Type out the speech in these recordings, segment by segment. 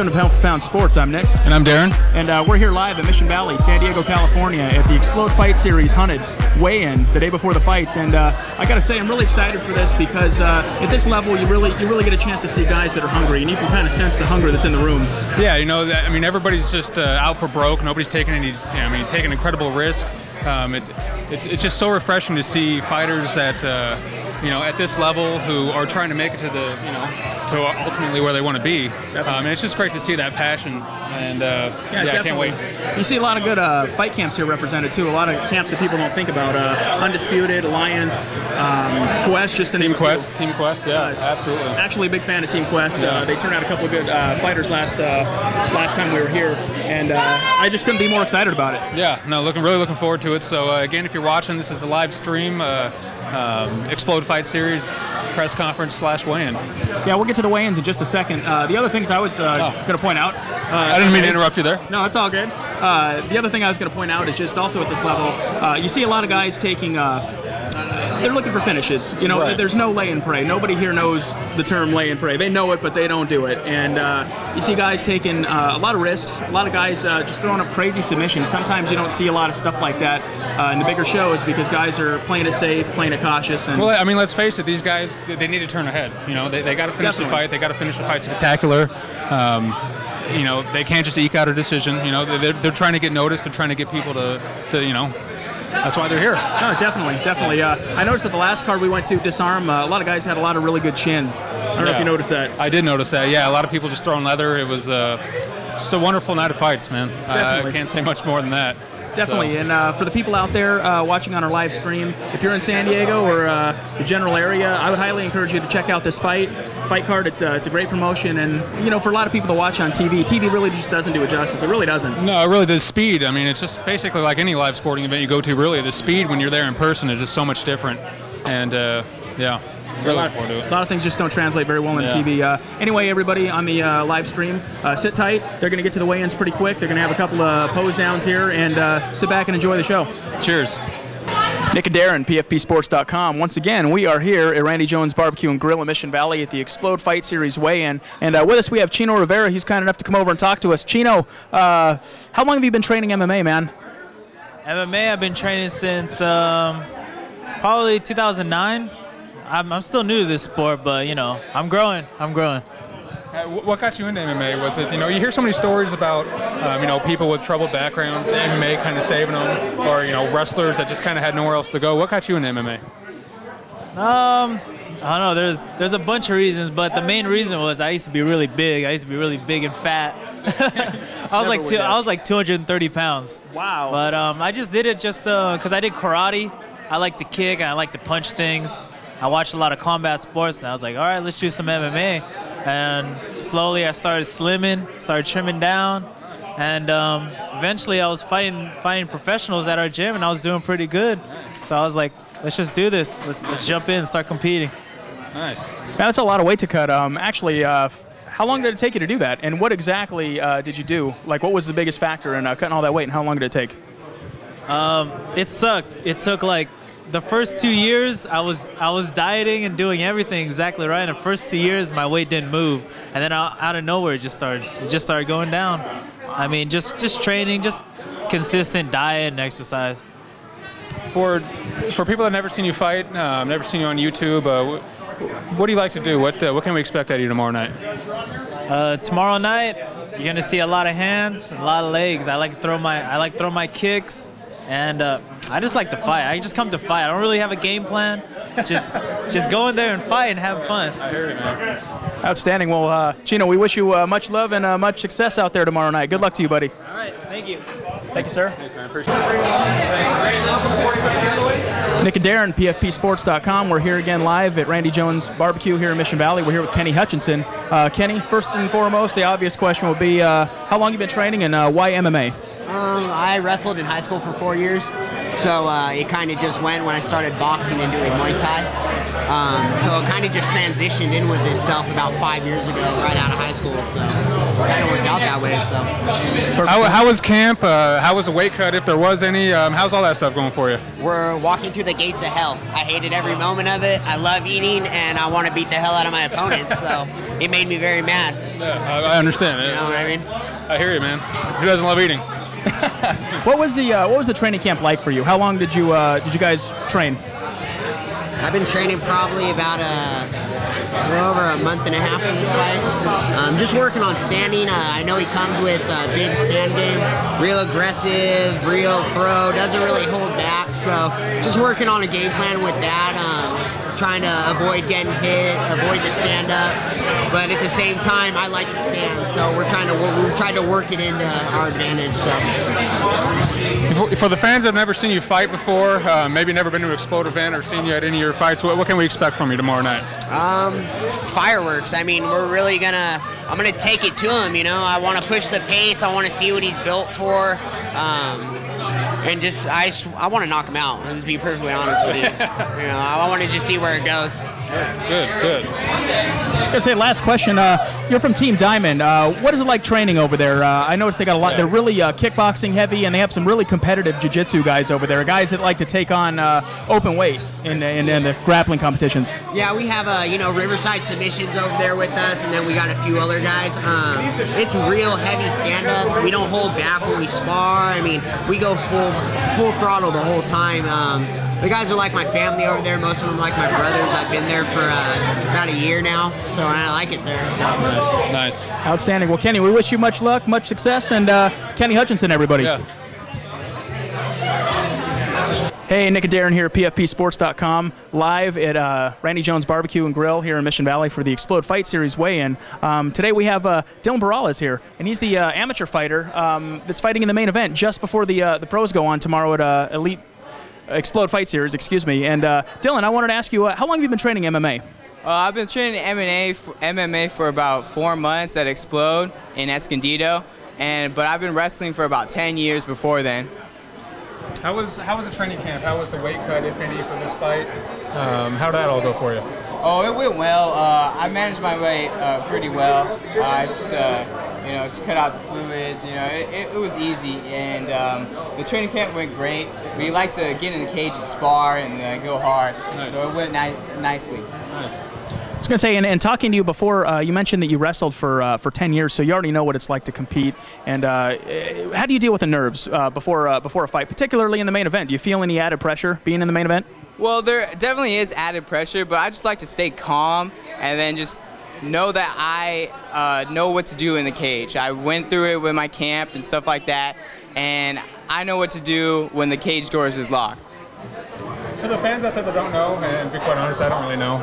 welcome to Pound for Pound Sports. I'm Nick. And I'm Darren. And we're here live at Mission Valley, San Diego, California at the Xplode Fight Series Hunted weigh-in the day before the fights. And I gotta say, I'm really excited for this because at this level, you really get a chance to see guys that are hungry, and you can kind of sense the hunger that's in the room. Yeah, you know, I mean, everybody's just out for broke. Nobody's taking any, taking incredible risk. It's just so refreshing to see fighters at at this level who are trying to make it to the to ultimately where they want to be. And it's just great to see that passion. And I can't wait. You see a lot of good fight camps here represented too. A lot of camps that people don't think about. Undisputed, Alliance, Quest, just to name a few. Team Quest, yeah, absolutely. Actually, a big fan of Team Quest. They turned out a couple of good fighters last time we were here, and I just couldn't be more excited about it. Yeah, no, really looking forward to it. So again, if you're watching, this is the live stream. Xplode Fight Series press conference / weigh-in. Yeah, we'll get to the weigh-ins in just a second. The other things I was going to point out. I didn't mean to interrupt you there. No, it's all good. The other thing I was going to point out is just also at this level, you see a lot of guys taking. They're looking for finishes. Right. There's no lay and pray. Nobody here knows the term lay and pray. They know it, but they don't do it. And you see guys taking a lot of risks. A lot of guys just throwing up crazy submissions. Sometimes you don't see a lot of stuff like that in the bigger shows because guys are playing it safe, playing it cautious. And well, I mean, let's face it. These guys, they need to turn ahead. They got to finish the fight. They got to finish the fight spectacular. They can't just eke out a decision. They're trying to get noticed. They're trying to get people to that's why they're here. No, definitely. I noticed at the last card we went to, Disarm, a lot of guys had a lot of really good chins. I don't know if you noticed that. I did notice that, yeah. A lot of people just throwing leather. It was just a wonderful night of fights, man. I can't say much more than that. Definitely, and for the people out there watching on our live stream, if you're in San Diego or the general area, I would highly encourage you to check out this fight card. It's a great promotion, and for a lot of people to watch on TV really just doesn't do it justice. It really doesn't. No, really, the speed. I mean, it's just basically like any live sporting event you go to. Really, the speed when you're there in person is just so much different, and yeah. Really a lot of things just don't translate very well on TV. Anyway, everybody on the live stream, sit tight. They're going to get to the weigh-ins pretty quick. They're going to have a couple of pose downs here, and sit back and enjoy the show. Cheers. Nick and Darren, PFPsports.com. Once again, we are here at Randy Jones Barbecue and Grill in Mission Valley at the Xplode Fight Series weigh-in. And with us, we have Chino Rivera. He's kind enough to come over and talk to us. Chino, how long have you been training MMA, man? MMA, I've been training since probably 2009. I'm still new to this sport, but I'm growing. What got you into MMA? Was it you hear so many stories about people with troubled backgrounds, MMA kind of saving them, or wrestlers that just kind of had nowhere else to go. What got you into MMA? I don't know. There's a bunch of reasons, but the main reason was I used to be really big. I used to be really big and fat. I was like 230 pounds. Wow. But I just did it just because I did karate. I like to kick and I like to punch things. I watched a lot of combat sports, and I was like, all right, let's do some MMA. And slowly I started slimming, started trimming down, and eventually I was fighting professionals at our gym, and I was doing pretty good. So I was like, let's just do this. Let's jump in and start competing. Nice. Man, that's a lot of weight to cut. Actually, how long did it take you to do that? And what exactly did you do? Like, what was the biggest factor in cutting all that weight, and how long did it take? It sucked. It took like the first 2 years, I was dieting and doing everything exactly right. In the first 2 years, my weight didn't move, and then out of nowhere, it just started going down. I mean, just training, just consistent diet and exercise. For people that never seen you fight, never seen you on YouTube, what do you like to do? What can we expect out of you tomorrow night? Tomorrow night, you're gonna see a lot of hands, a lot of legs. I like to throw my kicks. And I just like to fight. I just come to fight. I don't really have a game plan. Just go in there and fight and have fun. I hear you, man. Outstanding. Well, Chino, we wish you much love and much success out there tomorrow night. Good luck to you, buddy. All right. Thank you. Thank you, sir. Thanks, man. Appreciate it. Nick and Darren, PFPsports.com. We're here again live at Randy Jones Barbecue here in Mission Valley. We're here with Kenny Hutchinson. Kenny, first and foremost, the obvious question will be, how long have you been training and why MMA? I wrestled in high school for 4 years, so it kind of just went when I started boxing and doing Muay Thai. So it kind of just transitioned in with itself about 5 years ago, right out of high school. So it kind of worked out that way. So how was camp? How was the weight cut, if there was any? How's all that stuff going for you? We're walking through the gates of hell. I hated every moment of it. I love eating, and I want to beat the hell out of my opponents. So it made me very mad. Yeah, I understand. You know what I mean? I hear you, man. Who doesn't love eating? What was the training camp like for you? How long did you guys train? I've been training probably about a little over a month and a half for this fight. Just working on standing. I know he comes with a big stand game, real aggressive, real throw, doesn't really hold back. So just working on a game plan with that. Trying to avoid getting hit, avoid the stand up, but at the same time, I like to stand. So we're trying to work it into our advantage. So. For the fans that have never seen you fight before, maybe never been to an Xplode event or seen you at any of your fights, what can we expect from you tomorrow night? Fireworks. I mean, I'm gonna take it to him. You know, I want to push the pace. I want to see what he's built for. And I want to knock him out. Let's be perfectly honest with you. I want to just see where it goes. Good. I was gonna say, last question. You're from Team Diamond. What is it like training over there? I noticed they got a lot. They're really kickboxing heavy, and they have some really competitive jiu-jitsu guys over there. Guys that like to take on open weight in the grappling competitions. Yeah, we have Riverside Submissions over there with us, and then we got a few other guys. It's real heavy stand-up. We don't hold back when we spar. I mean, we go full throttle the whole time. The guys are like my family over there. Most of them like my brothers. I've been there for about a year now, so I like it there. So. Nice. Outstanding. Well, Kenny, we wish you much luck, much success, and Kenny Hutchinson, everybody. Yeah. Hey, Nick and Darren here at PFPSports.com, live at Randy Jones Barbecue and Grill here in Mission Valley for the Xplode Fight Series weigh-in. Today we have Dillon Mirallas here, and he's the amateur fighter that's fighting in the main event just before the pros go on tomorrow at Elite Xplode Fight Series, excuse me. And Dillon, I wanted to ask you, how long have you been training MMA? I've been training MMA for about 4 months at Xplode in Escondido, but I've been wrestling for about 10 years before then. How was the training camp? How was the weight cut, if any, for this fight? How did that all go for you? Oh, it went well. I managed my weight pretty well. I just cut out the fluids. It was easy, and the training camp went great. We like to get in the cage and spar and go hard, so it went nicely. Nice. I was going to say, and talking to you before, you mentioned that you wrestled for 10 years, so you already know what it's like to compete. And how do you deal with the nerves before a fight, particularly in the main event? Do you feel any added pressure being in the main event? Well, there definitely is added pressure, but I just like to stay calm and then just know that I know what to do in the cage. I went through it with my camp and stuff like that, and I know what to do when the cage doors is locked. For the fans out there that don't know, and to be quite honest, I don't really know,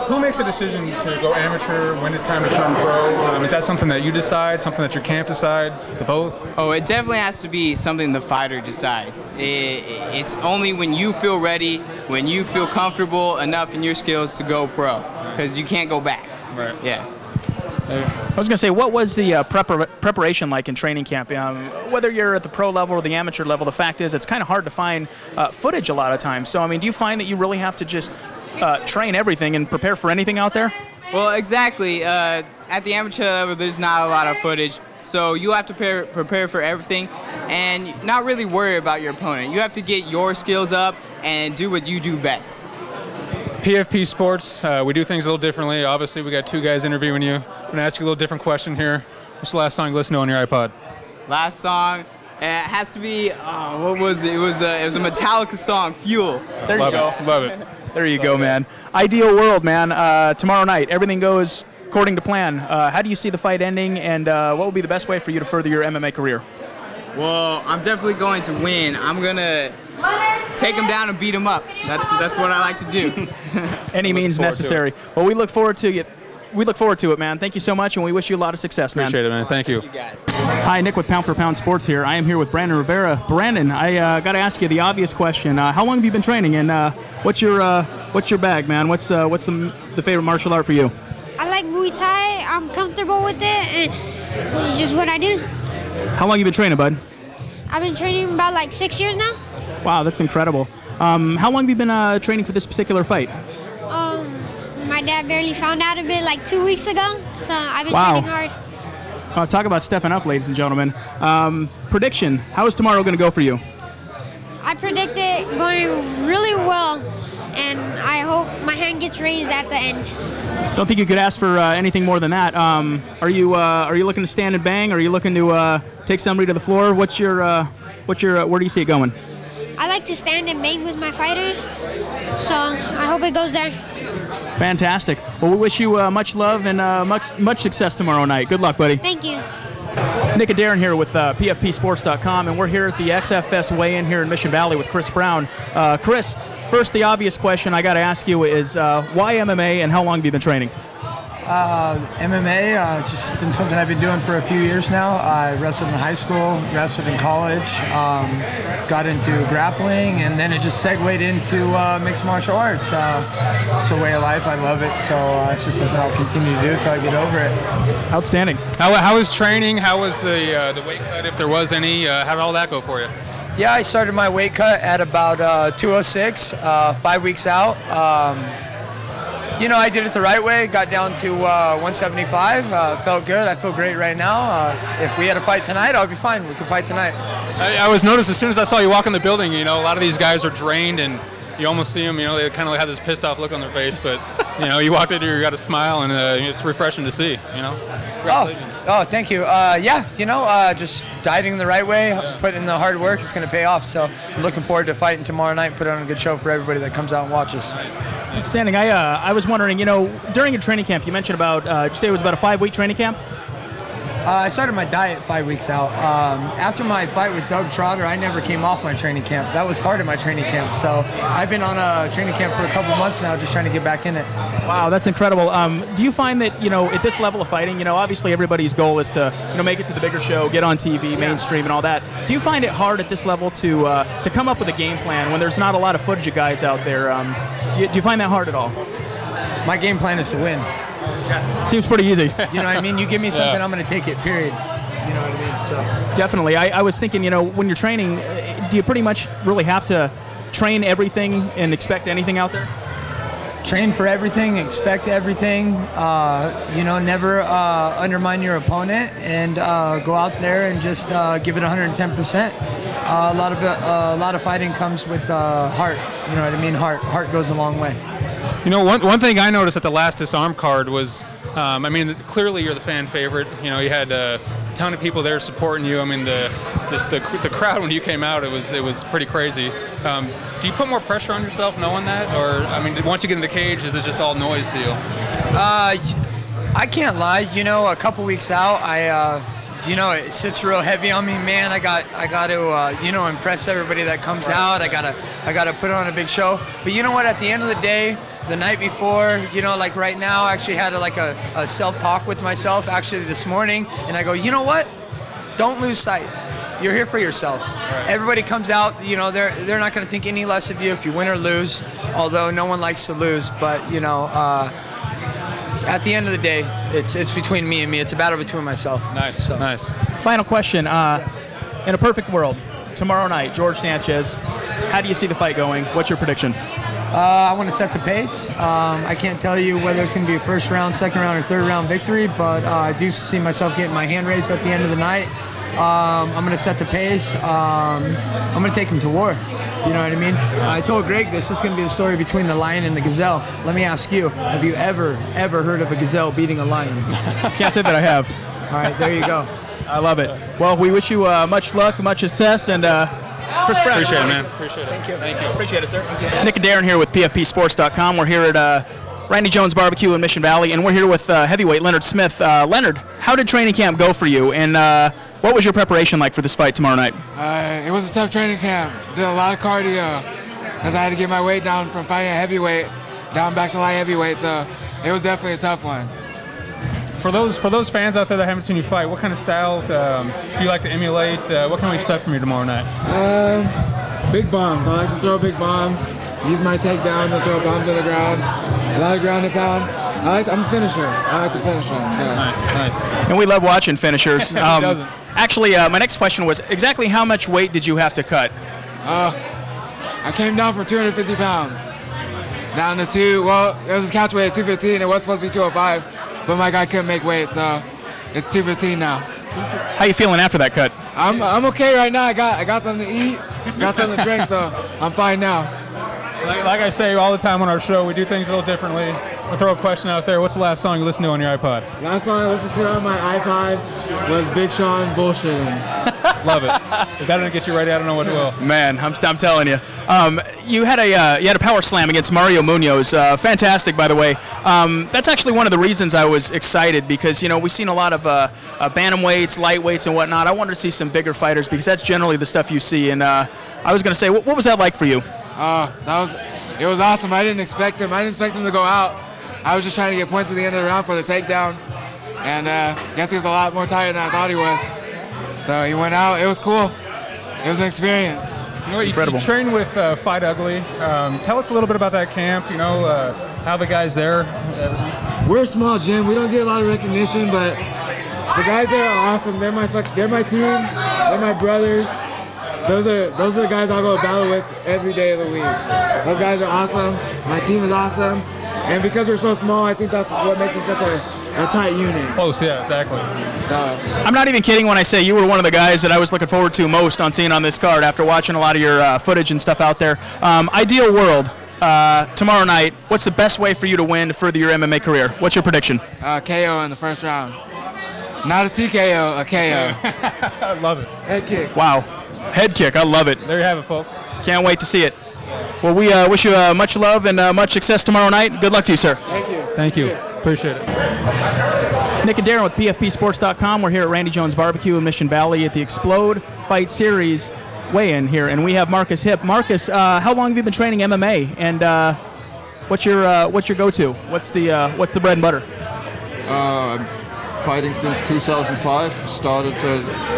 who makes a decision to go amateur, when it's time to turn pro? Is that something that you decide, something that your camp decides, the both? Oh, it definitely has to be something the fighter decides. It's only when you feel ready, when you feel comfortable enough in your skills to go pro, because you can't go back. Right. Yeah. I was going to say, what was the preparation like in training camp? Whether you're at the pro level or the amateur level, the fact is it's kind of hard to find footage a lot of times. So, I mean, do you find that you really have to just train everything and prepare for anything out there? Well, exactly. At the amateur level, there's not a lot of footage, so you have to prepare for everything and not really worry about your opponent. You have to get your skills up and do what you do best. PFP Sports, we do things a little differently. Obviously, we got two guys interviewing you. I'm going to ask you a little different question here. What's the last song you listened to on your iPod? Last song, it has to be, what was it? It was a Metallica song, Fuel. There you go. Love it. There you go, man. Ideal world, man. Tomorrow night, everything goes according to plan. How do you see the fight ending, and what would be the best way for you to further your MMA career? Well, I'm definitely going to win. I'm going to take him down and beat him up. That's what I like to do. Any means necessary. Well, we look forward to it. We look forward to it, man. Thank you so much, and we wish you a lot of success, man. Appreciate it, man. Thank you. Thank you guys. Hi, Nick with Pound for Pound Sports here. I am here with Brennan Rivera. Brennan, I got to ask you the obvious question. How long have you been training, and what's your bag, man? What's the favorite martial art for you? I like Muay Thai. I'm comfortable with it, and it's just what I do. How long have you been training, bud? I've been training about like 6 years now. Wow, that's incredible. How long have you been training for this particular fight? My dad barely found out of it like 2 weeks ago, so I've been training hard. Talk about stepping up, ladies and gentlemen. Prediction, how is tomorrow going to go for you? I predict it going really well, and I hope my hand gets raised at the end. Don't think you could ask for anything more than that. Are you looking to stand and bang? Or are you looking to take somebody to the floor? Where do you see it going? I like to stand and bang with my fighters, so I hope it goes there. Fantastic. Well, we wish you much love and much success tomorrow night. Good luck, buddy. Thank you. Nick and Darren here with PFPSports.com, and we're here at the XFS weigh-in here in Mission Valley with Chris Brown. Chris, first, the obvious question I got to ask you is why MMA and how long have you been training? MMA, it's just been something I've been doing for a few years now. I wrestled in high school, wrestled in college, got into grappling, and then it just segued into mixed martial arts. It's a way of life. I love it, so it's just something I'll continue to do until I get over it. Outstanding. How was training? How was the weight cut, if there was any? How did all that go for you? Yeah, I started my weight cut at about 206, 5 weeks out. You know, I did it the right way, got down to 175, felt good. I feel great right now. If we had a fight tonight, I'll be fine. We can fight tonight. I was noticed as soon as I saw you walk in the building, you know, a lot of these guys are drained and you almost see them, you know, they kind of have this pissed off look on their face, but, you know, you walked in here, you got a smile, and it's refreshing to see, you know. Congratulations. Oh, thank you. Yeah, you know, just dieting the right way, putting in the hard work, it's going to pay off. So I'm looking forward to fighting tomorrow night, put on a good show for everybody that comes out and watches. Outstanding. I was wondering, you know, during your training camp, you mentioned about, did you say it was about a 5-week training camp? I started my diet 5 weeks out. After my fight with Doug Trotter, I never came off my training camp. That was part of my training camp. So I've been on a training camp for a couple months now, just trying to get back in it. Wow, that's incredible. Do you find that, you know, at this level of fighting, you know, obviously everybody's goal is to, you know, make it to the bigger show, get on TV, mainstream, and all that. Do you find it hard at this level to come up with a game plan when there's not a lot of footage of guys out there? Do you find that hard at all? My game plan is to win. Yeah. Seems pretty easy. You know what I mean? You give me something, I'm going to take it, period. You know what I mean? So definitely. I was thinking, you know, when you're training, do you pretty much really have to train everything and expect anything out there? Train for everything, expect everything, you know, never undermine your opponent, and go out there and just give it 110%. A lot of fighting comes with heart, you know what I mean? Heart goes a long way. You know, one thing I noticed at the last Disarm card was, I mean, clearly you're the fan favorite. You know, you had a ton of people there supporting you. I mean, the crowd when you came out, it was pretty crazy. Do you put more pressure on yourself knowing that, or I mean, once you get in the cage, is it just all noise to you? I can't lie. You know, a couple weeks out, you know, it sits real heavy on me, man. I got to, you know, impress everybody that comes out. I gotta put on a big show. But you know what? At the end of the day, the night before, you know, like right now, I actually had a self-talk with myself actually this morning, and I go, you know what? Don't lose sight. You're here for yourself. Right. Everybody comes out, you know, they're not going to think any less of you if you win or lose, although no one likes to lose. But, you know, at the end of the day, it's between me and me. It's a battle between myself. Nice, so. Nice. Final question. In a perfect world, tomorrow night, George Sanchez, how do you see the fight going? What's your prediction? I want to set the pace. I can't tell you whether it's going to be a first round, second round, or third round victory, but I do see myself getting my hand raised at the end of the night. I'm going to set the pace. I'm going to take him to war. You know what I mean? I told Greg this is going to be the story between the lion and the gazelle. Let me ask you, have you ever heard of a gazelle beating a lion? Can't say that I have. All right, there you go. I love it. Well, we wish you much luck, much success, and Chris Brown. Appreciate it, man. Appreciate it. Thank you. Thank you. Appreciate it, sir. Nick and Darren here with PFPSports.com. We're here at Randy Jones Barbecue in Mission Valley, and we're here with heavyweight Leonard Smith. Leonard, how did training camp go for you, and what was your preparation like for this fight tomorrow night? It was a tough training camp. Did a lot of cardio because I had to get my weight down from fighting at heavyweight down back to light heavyweight, so it was definitely a tough one. For those fans out there that haven't seen you fight, what kind of style do you like to emulate? What can we expect from you tomorrow night? Big bombs. I like to throw big bombs. Use my takedown to throw bombs on the ground. A lot of ground and pound. I'm a finisher. I like to finish them. So. Nice. And we love watching finishers. Actually, my next question was exactly how much weight did you have to cut? I came down from 250 pounds down to well, it was a catch weight at 215. It was supposed to be 205. But my guy couldn't make weight, so it's 215 now. How you feeling after that cut? I'm okay right now. I got something to eat, got something to drink, so I'm fine now. Like I say all the time on our show, we do things a little differently. I'll throw a question out there. What's the last song you listened to on your iPod? Last song I listened to on my iPod was Big Sean Bullshitting. Love it. If that didn't get you ready, I don't know what will. Man, I'm telling you. You had a power slam against Mario Munoz. Fantastic, by the way. That's actually one of the reasons I was excited because we've seen a lot of bantamweights, lightweights, and whatnot. I wanted to see some bigger fighters because that's generally the stuff you see. And I was going to say, what was that like for you? It was awesome. I didn't expect him. I didn't expect him to go out. I was just trying to get points at the end of the round for the takedown, and guess he was a lot more tired than I thought he was. So he went out. It was cool. It was an experience. You train with Fight Ugly. Tell us a little bit about that camp. How the guys there. We're a small gym. We don't get a lot of recognition, but the guys there are awesome. They're my team. They're my brothers. Those are the guys I'll go battle with every day of the week. Those guys are awesome. My team is awesome. And because we're so small, I think that's what makes us such a tight unit. Close, yeah, exactly. I'm not even kidding when I say you were one of the guys that I was looking forward to most on seeing on this card after watching a lot of your footage and stuff out there. Ideal world, tomorrow night, what's the best way for you to win to further your MMA career? What's your prediction? KO in the first round. Not a TKO, a KO. I love it. Head kick. Wow. Head kick. I love it. There you have it, folks. Can't wait to see it. Well, we wish you much love and much success tomorrow night. Good luck to you, sir. Thank you. Thank you. Appreciate it. Nick and Darren with PFPSports.com. We're here at Randy Jones Barbecue in Mission Valley at the Xplode Fight Series weigh-in here, and we have Marcus Hipp. Marcus, how long have you been training MMA, and what's your go-to? What's the bread and butter? Fighting since 2005. Started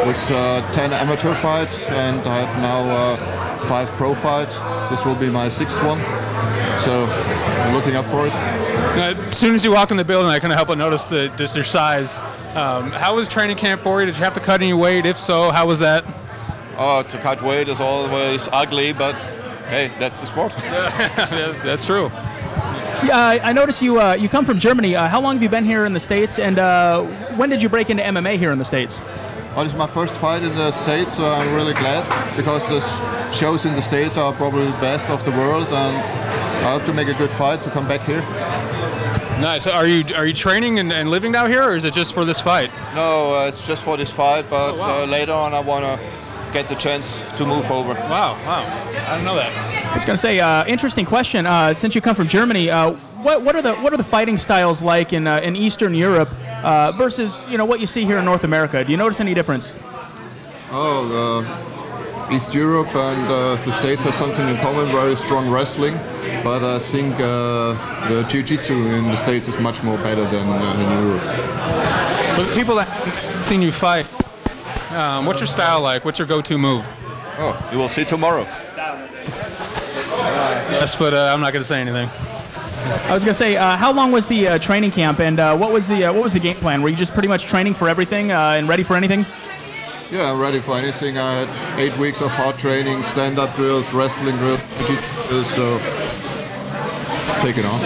with 10 amateur fights, and I have now 5 pro fights. This will be my 6th one, so I'm looking up for it. As soon as you walked in the building, I couldn't help but notice just your size. How was training camp for you? Did you have to cut any weight? If so, how was that? To cut weight is always ugly, but hey, that's the sport. Yeah, that's true. Yeah, I noticed you come from Germany. How long have you been here in the States, and when did you break into MMA here in the States? Well, this is my first fight in the States, so I'm really glad because the shows in the States are probably the best of the world, and I hope to make a good fight to come back here. Nice. Are you training and living down here, or is it just for this fight? No, it's just for this fight, but later on I want to get the chance to move over. Wow. I didn't know that. I was going to say, interesting question. Since you come from Germany, what are the fighting styles like in Eastern Europe versus what you see here in North America? Do you notice any difference? East Europe and the States have something in common, very strong wrestling, but I think the jiu-jitsu in the States is much more better than in Europe. For the people that haven't seen you fight, what's your style like? What's your go-to move? Oh, you will see tomorrow. Yes, but I'm not going to say anything. I was going to say, how long was the training camp, and what was the game plan? Were you just pretty much training for everything and ready for anything? Yeah, I'm ready for anything. I had 8 weeks of hard training, stand-up drills, wrestling drills, jiu-jitsu, so take it on.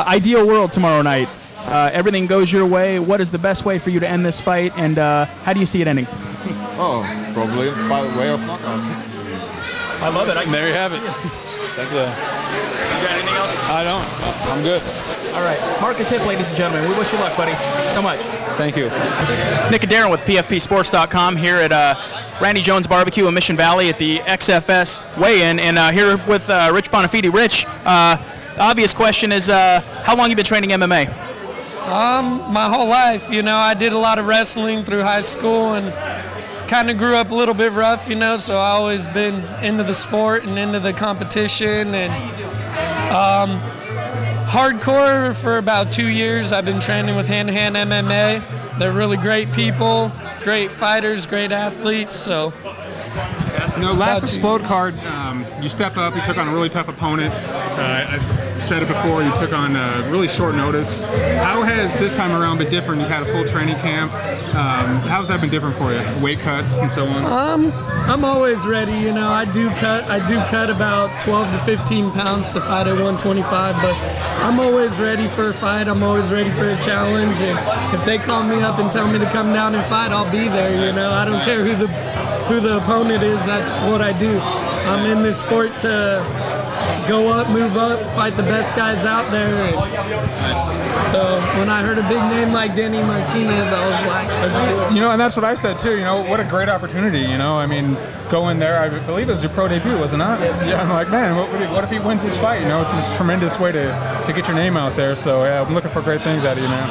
Ideal world tomorrow night. Everything goes your way. What is the best way for you to end this fight, and how do you see it ending? Oh, probably by way of knockout. I love it. There you have it. Thank you. You got anything else? I don't. I'm good. All right. Marcus Hipp, ladies and gentlemen. We wish you luck, buddy. So much. Thank you. Nick and Darren with PFPSports.com here at Randy Jones Barbecue in Mission Valley at the XFS weigh-in, and here with Rich Bonafide. Rich, the obvious question is, how long have you been training MMA? My whole life. I did a lot of wrestling through high school and kind of grew up a little bit rough, so I always been into the sport and into the competition, and hardcore for about 2 years. I've been training with hand-to-hand MMA. They're really great people, great fighters, great athletes, so. Last Xplode card, you stepped up, you took on a really tough opponent. I've said it before, you took on really short notice. How has this time around been different? You've had a full training camp. How's that been different for you? Weight cuts and so on? I'm always ready, I do cut about 12 to 15 pounds to fight at 125, but I'm always ready for a fight. I'm always ready for a challenge, and if they call me up and tell me to come down and fight, I'll be there, I don't care who the opponent is. That's what I do. I'm in this sport to go up, move up, fight the best guys out there. And so when I heard a big name like Denny Martinez, I was like, let's do it. You know, and that's what I said too. You know, what a great opportunity. You know, I mean, go in there. I believe it was your pro debut, was it not? Yes. Yeah. I'm like, man, what if he wins his fight? You know, it's just a tremendous way to get your name out there. So yeah, I'm looking for great things out of you, man.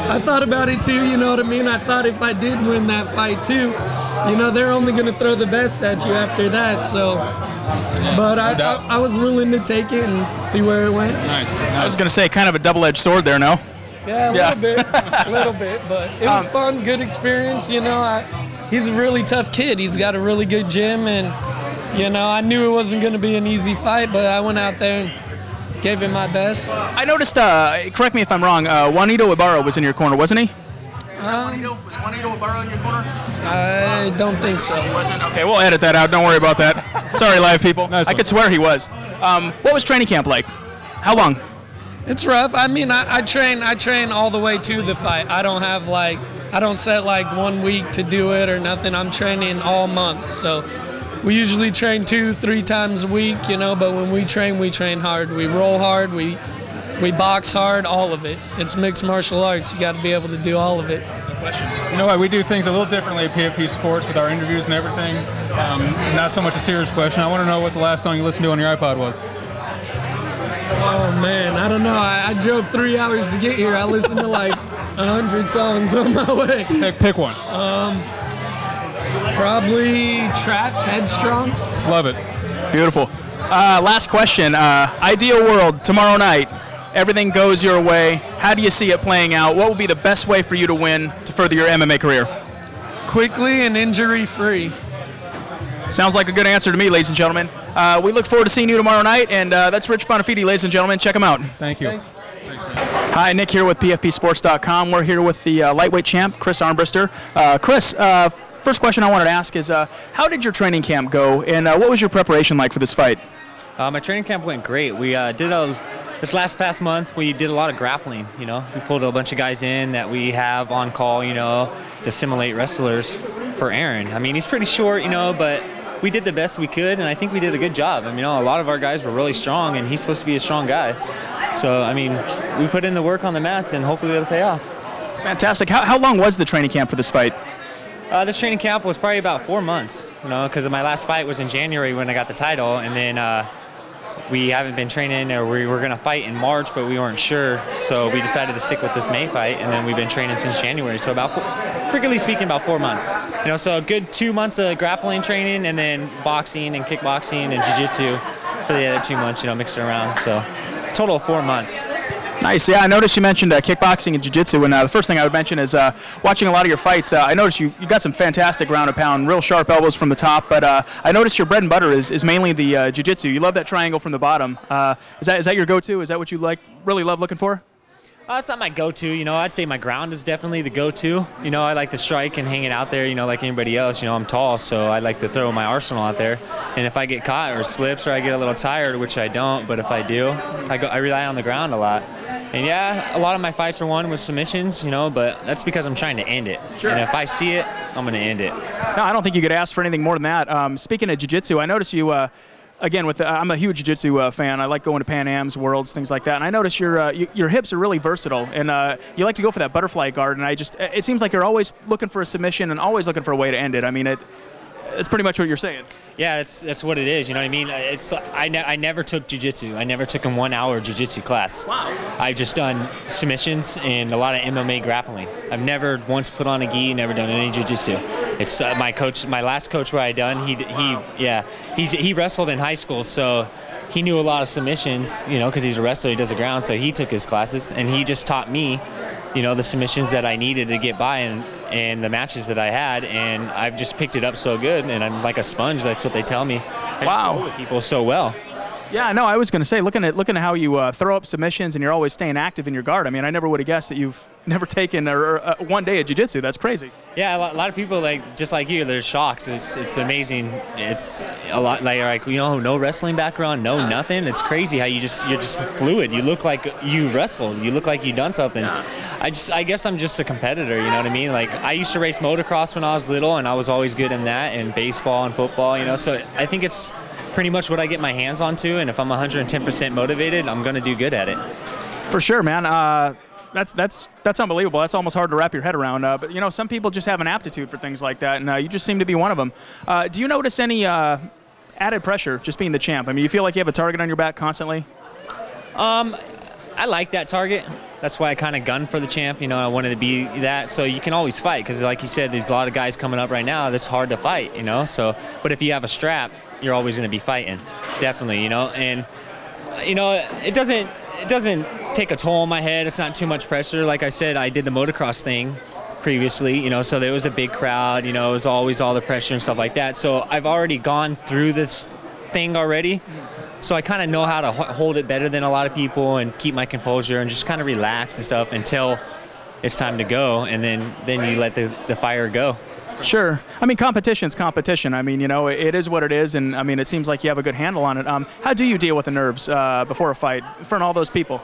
I thought about it too, you know what I mean? I thought if I did win that fight too, you know, they're only going to throw the best at you after that, so. But I was willing to take it and see where it went. Nice. I was going to say, kind of a double-edged sword there, no? Yeah, a little bit, but it was fun, good experience, you know. He's a really tough kid. He's got a really good gym, and, you know, I knew it wasn't going to be an easy fight, but I went out there and gave it my best. I noticed, correct me if I'm wrong, Juanito Ibarra was in your corner, wasn't he? Was Juanito Ibarra in your corner? I don't think so. He wasn't? Okay, we'll edit that out. Don't worry about that. Sorry, live people. Nice I could swear he was. What was training camp like? How long? It's rough. I mean, I train all the way to the fight. I don't set like 1 week to do it or nothing. I'm training all month. So we usually train 2-3 times a week, you know, but when we train hard. We roll hard, we box hard, all of it. It's mixed martial arts. You got to be able to do all of it. You know what? We do things a little differently at PFP Sports with our interviews and everything. Not so much a serious question. I want to know what the last song you listened to on your iPod was. Oh, man. I don't know. I drove 3 hours to get here. I listened to like 100 songs on my way. Pick one. Probably Trapped, Headstrong. Love it. Beautiful. Last question. Ideal world, tomorrow night. Everything goes your way. How do you see it playing out? What would be the best way for you to win to further your MMA career? Quickly and injury-free. Sounds like a good answer to me, ladies and gentlemen. We look forward to seeing you tomorrow night, and that's Rich Bonafide, ladies and gentlemen. Check him out. Thank you. Hi, Nick here with PFPSports.com. We're here with the lightweight champ, Chris Armbrister. Chris, first question I wanted to ask is, how did your training camp go, and what was your preparation like for this fight? My training camp went great. We this past month, we did a lot of grappling, you know. We pulled a bunch of guys in that we have on call, you know, to simulate wrestlers for Aaron. I mean, he's pretty short, you know, but we did the best we could, and I think we did a good job. I mean, you know, a lot of our guys were really strong, and he's supposed to be a strong guy. So, I mean, we put in the work on the mats, and hopefully it'll pay off. Fantastic. How long was the training camp for this fight? This training camp was probably about 4 months, you know, because my last fight was in January when I got the title, and then we haven't been training, or we were going to fight in March, but we weren't sure, so we decided to stick with this May fight, and then we've been training since January, so strictly speaking, about 4 months. You know, so a good 2 months of grappling training, and then boxing and kickboxing and jiu-jitsu for the other 2 months, you know, mixed around, so total of 4 months. Nice. Yeah, I noticed you mentioned kickboxing and jiu-jitsu, and the first thing I would mention is watching a lot of your fights. I noticed you got some fantastic ground and pound, real sharp elbows from the top, but I noticed your bread and butter is mainly the jiu-jitsu. You love that triangle from the bottom. Is that your go-to? Is that what you really love looking for? It's not my go-to, you know. I'd say my ground is definitely the go-to. You know, I like to strike and hang it out there, you know, like anybody else. You know, I'm tall, so I like to throw my arsenal out there. And if I get caught or slips or I get a little tired, which I don't, but if I do, I rely on the ground a lot. And yeah, a lot of my fights are won with submissions, you know, but that's because I'm trying to end it. Sure. And if I see it, I'm going to end it. No, I don't think you could ask for anything more than that. Speaking of jiu-jitsu, I noticed you, again, I'm a huge jiu-jitsu fan. I like going to Pan Am's, Worlds, things like that. And I noticed your hips are really versatile, and you like to go for that butterfly guard. And it seems like you're always looking for a submission and always looking for a way to end it. I mean, it's pretty much what you're saying. Yeah, that's what it is. You know what I mean? I never took jiu-jitsu. I never took a 1 hour jiu-jitsu class. Wow. I've just done submissions and a lot of MMA grappling. I've never once put on a gi, never done any jiu-jitsu. It's my last coach where I done. He wrestled in high school, so he knew a lot of submissions. You know, because he's a wrestler, he does the ground, so he took his classes and he just taught me, you know, the submissions that I needed to get by and the matches that I had, and I've just picked it up so good, and I'm like a sponge. That's what they tell me. I just roll with people so well. Yeah, no, I was going to say, looking at how you throw up submissions and you're always staying active in your guard. I mean, I never would have guessed that you've never taken 1 day of jiu-jitsu. That's crazy. Yeah, a lot of people, like just like you, they're shocked. It's amazing. It's a lot like you know, no wrestling background, no nothing. It's crazy how you're just fluid. You look like you wrestled. You look like you done something. I guess I'm just a competitor. You know what I mean? Like I used to race motocross when I was little, and I was always good in that, and baseball and football. You know, so I think it's pretty much what I get my hands onto, and if I'm 110% motivated, I'm going to do good at it. For sure, man. That's unbelievable. That's almost hard to wrap your head around. But you know, some people just have an aptitude for things like that, and you just seem to be one of them. Do you notice any added pressure just being the champ? I mean, you feel like you have a target on your back constantly? I like that target. That's why I kind of gunned for the champ. You know, I wanted to be that. So you can always fight because, like you said, there's a lot of guys coming up right now that's hard to fight. You know, so but if you have a strap, you're always going to be fighting. Definitely. You know, and you know it doesn't take a toll on my head. It's not too much pressure. Like I said, I did the motocross thing previously, you know, so there was a big crowd, you know, it was always all the pressure and stuff like that. So I've already gone through this thing already. So I kind of know how to hold it better than a lot of people and keep my composure and just kind of relax and stuff until it's time to go. And then you let the fire go. Sure. I mean, competition's competition. I mean, you know, it is what it is. And I mean, it seems like you have a good handle on it. How do you deal with the nerves before a fight in front of all those people?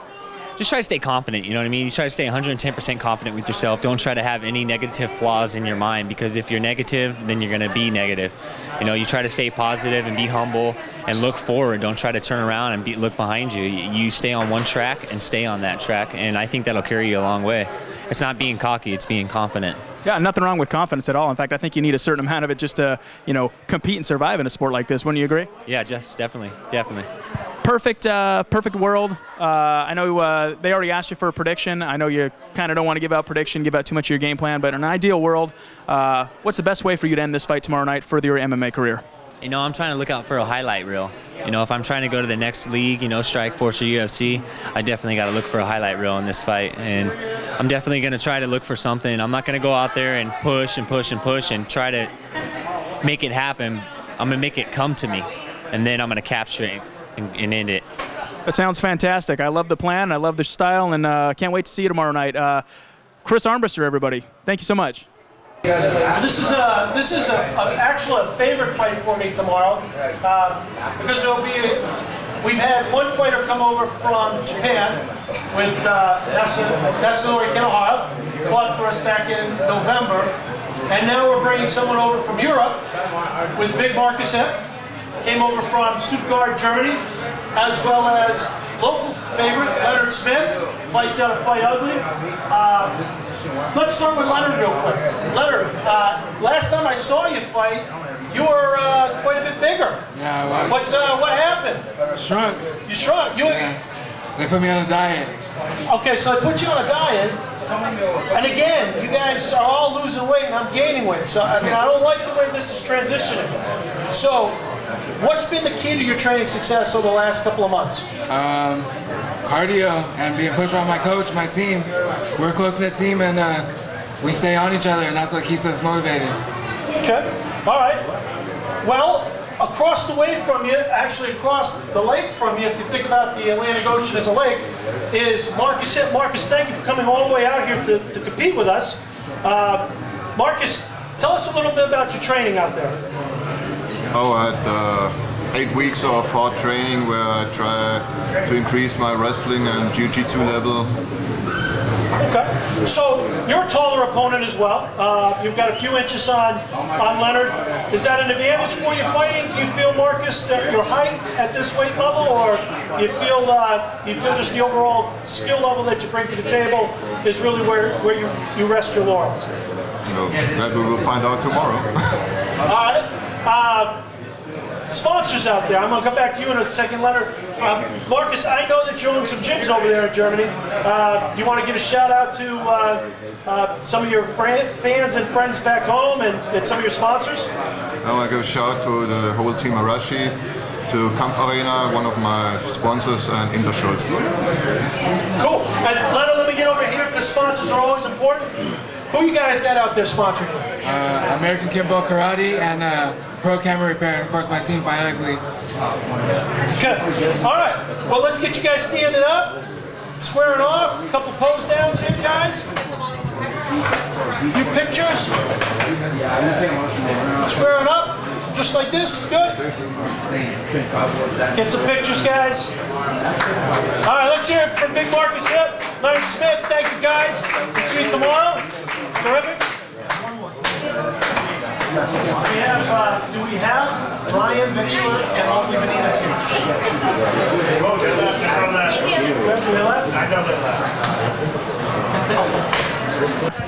Just try to stay confident, you know what I mean? You try to stay 110% confident with yourself. Don't try to have any negative flaws in your mind, because if you're negative, then you're going to be negative. You know, you try to stay positive and be humble and look forward. Don't try to turn around and look behind you. You stay on one track and stay on that track, and I think that'll carry you a long way. It's not being cocky, it's being confident. Yeah, nothing wrong with confidence at all. In fact, I think you need a certain amount of it just to, you know, compete and survive in a sport like this. Wouldn't you agree? Yeah, just definitely. Perfect world. I know they already asked you for a prediction. I know you kind of don't want to give out too much of your game plan, but in an ideal world, what's the best way for you to end this fight tomorrow night for your MMA career? You know, I'm trying to look out for a highlight reel. You know, if I'm trying to go to the next league, you know, Strikeforce or UFC, I definitely got to look for a highlight reel in this fight. And I'm definitely going to try to look for something. I'm not going to go out there and push and push and push and try to make it happen. I'm going to make it come to me, and then I'm going to capture it and end it. That sounds fantastic. I love the plan. I love the style, and can't wait to see you tomorrow night. Chris Armbrister, everybody. Thank you so much. This is actually a favorite fight for me tomorrow because we've had one fighter come over from Japan with Yasunori Kinohara, fought for us back in November, and now we're bringing someone over from Europe with Big Marcus Hipp, came over from Stuttgart, Germany, as well as local favorite Leonard Smith, fights out of Fight Ugly. Let's start with Leonard real quick. Leonard, last time I saw you fight, you were quite a bit bigger. Yeah, I was. What happened? Shrunk. You shrunk. Yeah. They put me on a diet. Okay, so I put you on a diet, and again, you guys are all losing weight and I'm gaining weight. So I mean, I don't like the way this is transitioning. So, what's been the key to your training success over the last couple of months? Cardio and being pushed by my coach, my team. We're a close-knit team, and we stay on each other, and that's what keeps us motivated. Okay, all right. Well, across the way from you, actually across the lake from you, if you think about the Atlantic Ocean as a lake, is Marcus Hipp. Marcus, thank you for coming all the way out here to compete with us. Marcus, tell us a little bit about your training out there. Oh, I had 8 weeks of hard training where I try to increase my wrestling and jiu-jitsu level. Okay, so you're a taller opponent as well. You've got a few inches on Leonard. Is that an advantage for you fighting? Do you feel, Marcus, that your height at this weight level, or do you feel just the overall skill level that you bring to the table is really where you rest your laurels? No, that we will find out tomorrow. All right. Sponsors out there. I'm going to come back to you in a second, Leonard. Marcus, I know that you own some gyms over there in Germany. Do you want to give a shout out to some of your fans and friends back home and some of your sponsors? I want to give a shout out to the whole team Arashi, to Kampf Arena, one of my sponsors, and Interschutz. Cool. And Leonard, let me get over here because sponsors are always important. Who you guys got out there sponsoring you? American Kimbo Karate and Pro Camera Repair, and of course my team, Fight Ugly. Okay. All right. Well, let's get you guys standing up, squaring off. A couple pose downs here, guys. A few pictures. Squaring up, just like this. Good. Get some pictures, guys. All right. Let's hear it for Big Marcus Hipp, Leonard Smith. Thank you, guys. We'll see you tomorrow. Terrific. Do we have Brian Mixler and Alfie Beninas here? Oh, they left. I know that. They left? I know they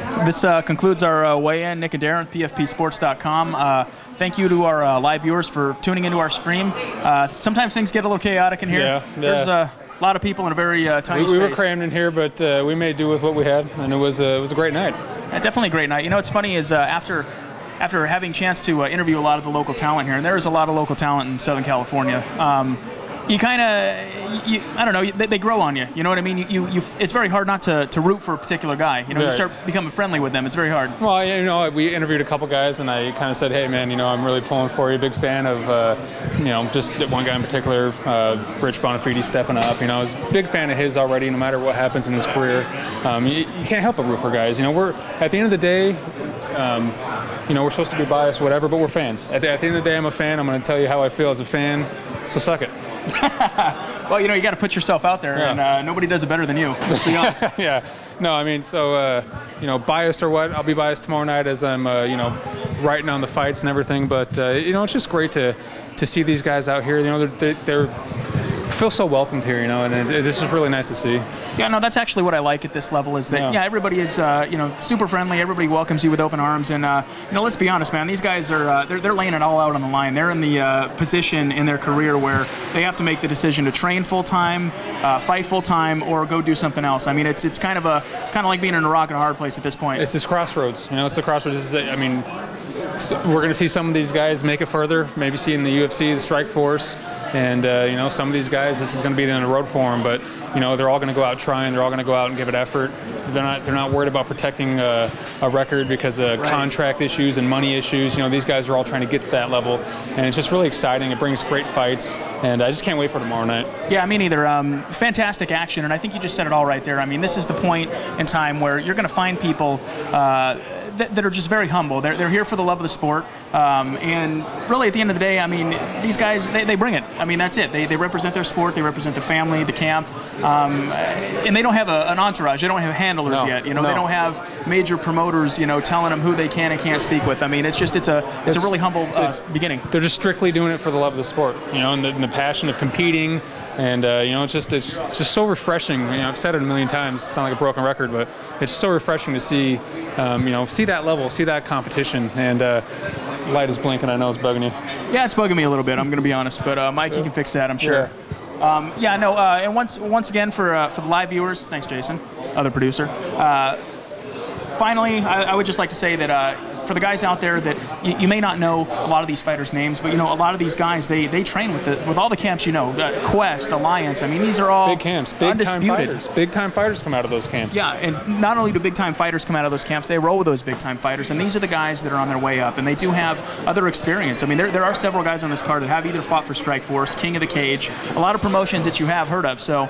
left. This concludes our weigh-in. Nick and Darren, PFPsports.com. Thank you to our live viewers for tuning into our stream. Sometimes things get a little chaotic in here. Yeah. There's a lot of people in a very tiny space. We were crammed in here, but we made do with what we had, and it was a great night. Yeah, definitely a great night. You know, what's funny is after having a chance to interview a lot of the local talent here, and there is a lot of local talent in Southern California, you kind of, I don't know, they grow on you. You know what I mean? It's very hard not to root for a particular guy. You know, you start becoming friendly with them. It's very hard. Well, you know, we interviewed a couple guys, and I kind of said, hey, man, you know, I'm really pulling for you. Big fan of, you know, just one guy in particular, Rich Bonafide stepping up. You know, I was a big fan of his already, no matter what happens in his career. You can't help but root for guys. You know, we're, at the end of the day, you know, we're supposed to be biased, whatever, but we're fans. At the end of the day, I'm a fan. I'm going to tell you how I feel as a fan, so suck it. Well, you know, you got to put yourself out there, and nobody does it better than you, let's be honest. Yeah. No, I mean, so, you know, biased or what, I'll be biased tomorrow night as I'm, you know, writing on the fights and everything, but, you know, it's just great to see these guys out here. You know, they're feel so welcomed here, you know, and this is really nice to see. Yeah, no, that's actually what I like at this level is that, everybody is, you know, super friendly. Everybody welcomes you with open arms. And, you know, let's be honest, man, these guys are, they're laying it all out on the line. They're in the position in their career where they have to make the decision to train full-time, fight full-time, or go do something else. I mean, it's kind of like being in a rock and a hard place at this point. It's this crossroads, you know, it's the crossroads. This is, I mean, so we're going to see some of these guys make it further, maybe see in the UFC, the Strike Force, and, you know, some of these guys, this is going to be the end of the road for them, but, you know, they're all going to go out trying, they're all going to go out and give it effort. They're not worried about protecting a record because of contract issues and money issues. You know, these guys are all trying to get to that level, and it's just really exciting. It brings great fights, and I just can't wait for tomorrow night. Yeah, me neither. Fantastic action, and I think you just said it all right there. I mean, this is the point in time where you're going to find people that are just very humble. They're here for the love of the sport, and really at the end of the day, I mean, these guys, they bring it. I mean, that's it. They represent their sport, they represent the family, the camp, and they don't have an entourage. They don't have handlers yet. You know, they don't have major promoters, you know, telling them who they can and can't speak with. I mean, it's a really humble beginning. They're just strictly doing it for the love of the sport, you know, and the passion of competing. And you know, it's just so refreshing. You know, I've said it a million times. Sound like a broken record, but it's so refreshing to see, you know, see that level, see that competition. And light is blinking. I know it's bugging you. Yeah, it's bugging me a little bit. I'm going to be honest, but Mike, you can fix that, I'm sure. Yeah, no. And once again for the live viewers, thanks, Jason, other producer. Finally, I would just like to say that. For the guys out there that you may not know a lot of these fighters' names, but you know a lot of these guys they train with all the camps, you know, Quest, Alliance. I mean, these are all big camps, big time fighters. Big time fighters come out of those camps. Yeah, and not only do big time fighters come out of those camps, they roll with those big time fighters, and these are the guys that are on their way up, and they do have other experience. I mean, there are several guys on this card that have either fought for Strike Force, King of the Cage, a lot of promotions that you have heard of. So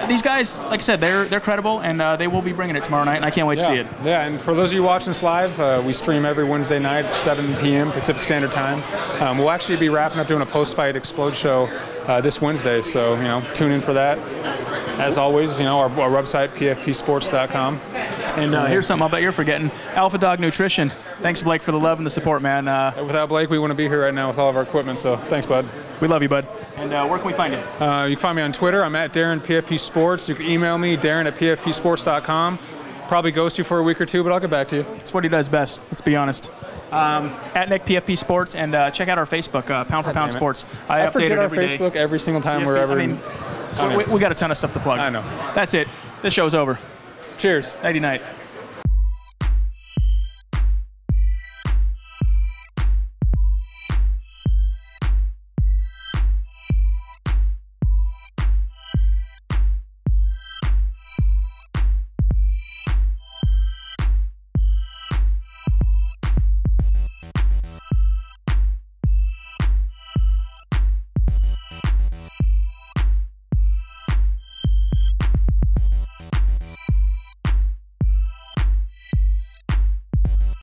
these guys, like I said, they're credible, and they will be bringing it tomorrow night, and I can't wait to see it. Yeah, and for those of you watching this live, we stream every Wednesday night at 7 p.m. Pacific Standard Time. We'll actually be wrapping up doing a post-fight Xplode show this Wednesday, so you know, tune in for that. As always, you know, our website pfpsports.com. And here's something I'll bet you're forgetting: Alpha Dog Nutrition. Thanks, Blake, for the love and the support, man. Without Blake, we wouldn't be here right now with all of our equipment. So thanks, bud. We love you, bud. And where can we find you? You can find me on Twitter. I'm at Darren PFP Sports. You can email me, Darren@pfpsports.com. Probably ghost you for a week or two, but I'll get back to you. It's what he does best, let's be honest. At Nick PFP Sports, and check out our Facebook, Pound for Pound Sports. I update it every day. Facebook every single time we're ever. We got a ton of stuff to plug. I know. That's it. This show's over. Cheers. Nighty night.